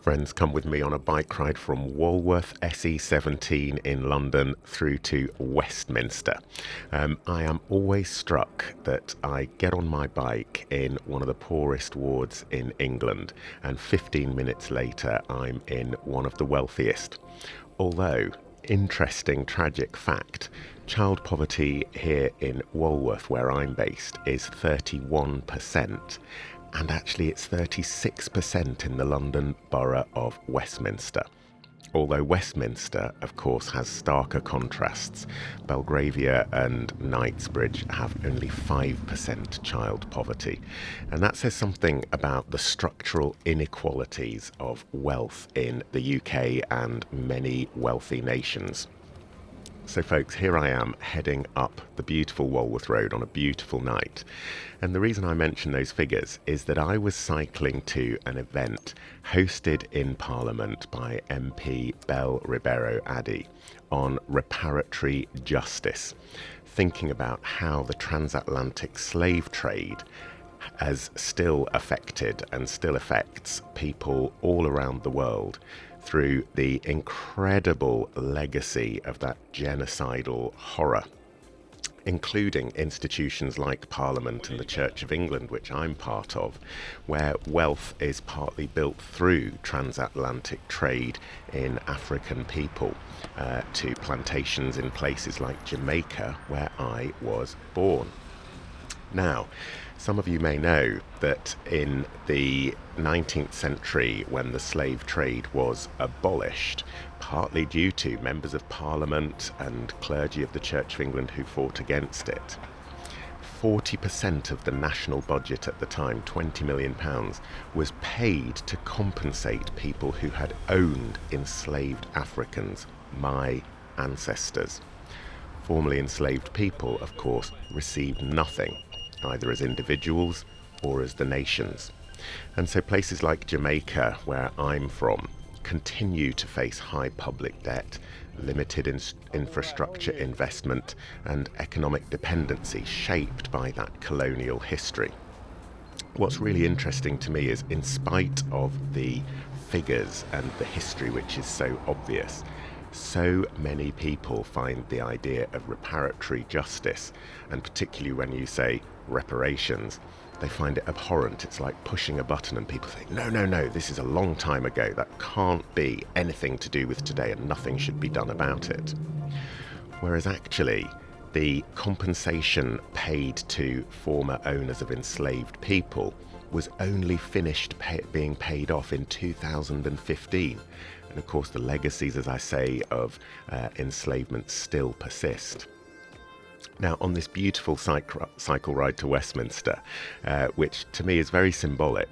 Friends, come with me on a bike ride from Walworth SE17 in London through to Westminster. I am always struck that I get on my bike in one of the poorest wards in England, and 15 minutes later I'm in one of the wealthiest. Although, interesting tragic fact, child poverty here in Walworth, where I'm based, is 31%. And actually it's 36% in the London borough of Westminster. Although Westminster, of course, has starker contrasts. Belgravia and Knightsbridge have only 5% child poverty. And that says something about the structural inequalities of wealth in the UK and many wealthy nations. So folks, here I am heading up the beautiful Walworth Road on a beautiful night. And the reason I mention those figures is that I was cycling to an event hosted in Parliament by MP Bell Ribeiro Addy on Reparatory Justice, thinking about how the transatlantic slave trade has still affected and still affects people all around the world through the incredible legacy of that genocidal horror, including institutions like Parliament and the Church of England, which I'm part of, where wealth is partly built through transatlantic trade in African people to plantations in places like Jamaica, where I was born. Now, some of you may know that in the 19th century, when the slave trade was abolished, partly due to members of Parliament and clergy of the Church of England who fought against it, 40% of the national budget at the time, £20 million, was paid to compensate people who had owned enslaved Africans, my ancestors. Formerly enslaved people, of course, received nothing, either as individuals or as the nations. And so places like Jamaica, where I'm from, continue to face high public debt, limited infrastructure investment, and economic dependency shaped by that colonial history. What's really interesting to me is, in spite of the figures and the history which is so obvious, so many people find the idea of reparatory justice, and particularly when you say reparations, they find it abhorrent. It's like pushing a button and people think, no, this is a long time ago. That can't be anything to do with today and nothing should be done about it. Whereas actually, the compensation paid to former owners of enslaved people was only finished being paid off in 2015. And of course, the legacies, as I say, of enslavement still persist. Now, on this beautiful cycle ride to Westminster, which to me is very symbolic,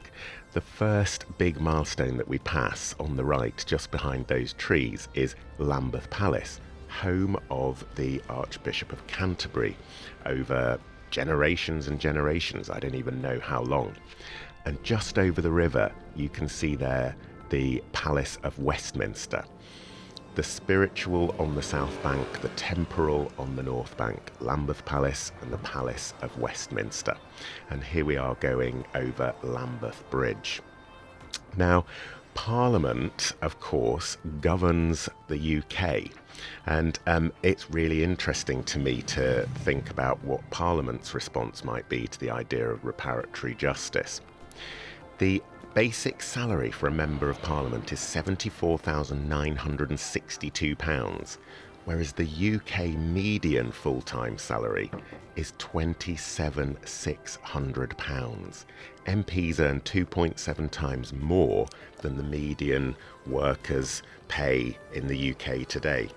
the first big milestone that we pass on the right, just behind those trees, is Lambeth Palace, home of the Archbishop of Canterbury over generations and generations, I don't even know how long. And just over the river, you can see there the Palace of Westminster. The spiritual on the south bank, the temporal on the north bank, Lambeth Palace and the Palace of Westminster. And here we are going over Lambeth Bridge. Now, Parliament, of course, governs the UK. And it's really interesting to me to think about what Parliament's response might be to the idea of reparatory justice. The basic salary for a Member of Parliament is £74,962, whereas the UK median full-time salary is £27,600. MPs earn 2.7 times more than the median workers' pay in the UK today.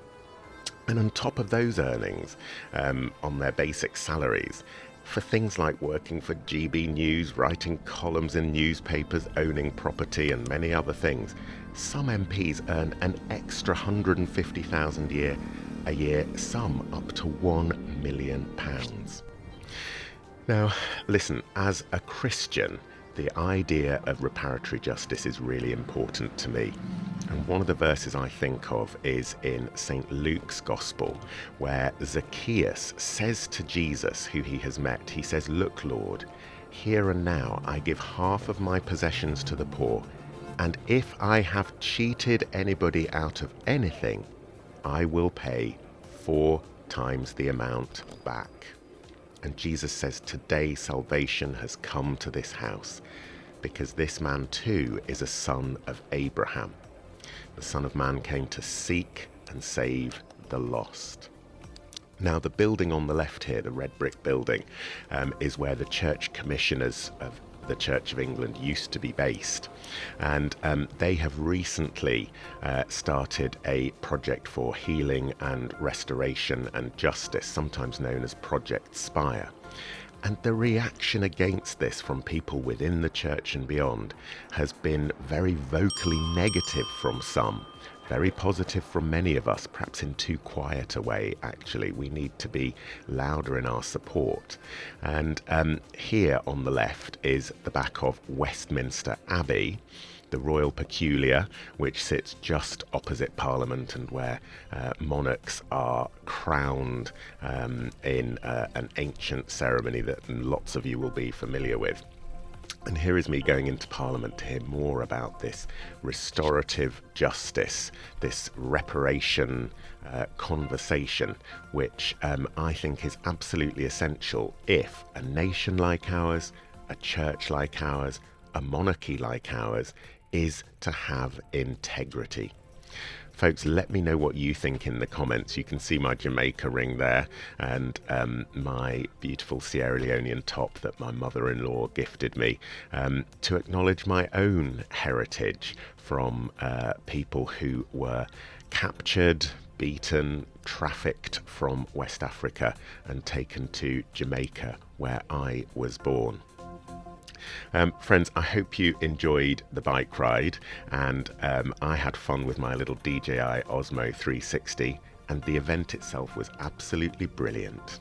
And on top of those earnings, on their basic salaries, for things like working for GB News, writing columns in newspapers, owning property and many other things, some MPs earn an extra £150,000 a year, some up to £1 million. Now, listen, as a Christian, the idea of reparatory justice is really important to me. And one of the verses I think of is in St. Luke's Gospel, where Zacchaeus says to Jesus, who he has met, he says, "Look, Lord, here and now I give half of my possessions to the poor, And if I have cheated anybody out of anything, I will pay 4 times the amount back. And Jesus says, today salvation has come to this house, because this man too is a son of Abraham. The Son of Man came to seek and save the lost. Now, the building on the left here, the red brick building, is where the church commissioners of the Church of England used to be based. And they have recently started a project for healing and restoration and justice, sometimes known as Project Spire. And the reaction against this from people within the church and beyond has been very vocally negative from some, very positive from many of us, perhaps in too quiet a way, actually. We need to be louder in our support. And here on the left is the back of Westminster Abbey, the Royal Peculiar, which sits just opposite Parliament and where monarchs are crowned in an ancient ceremony that lots of you will be familiar with. And here is me going into Parliament to hear more about this restorative justice, this reparation conversation, which I think is absolutely essential if a nation like ours, a church like ours, a monarchy like ours is to have integrity. Folks, let me know what you think in the comments. You can see my Jamaica ring there and my beautiful Sierra Leonean top that my mother-in-law gifted me to acknowledge my own heritage from people who were captured, beaten, trafficked from West Africa and taken to Jamaica, where I was born. Friends, I hope you enjoyed the bike ride, and I had fun with my little DJI Osmo 360, and the event itself was absolutely brilliant.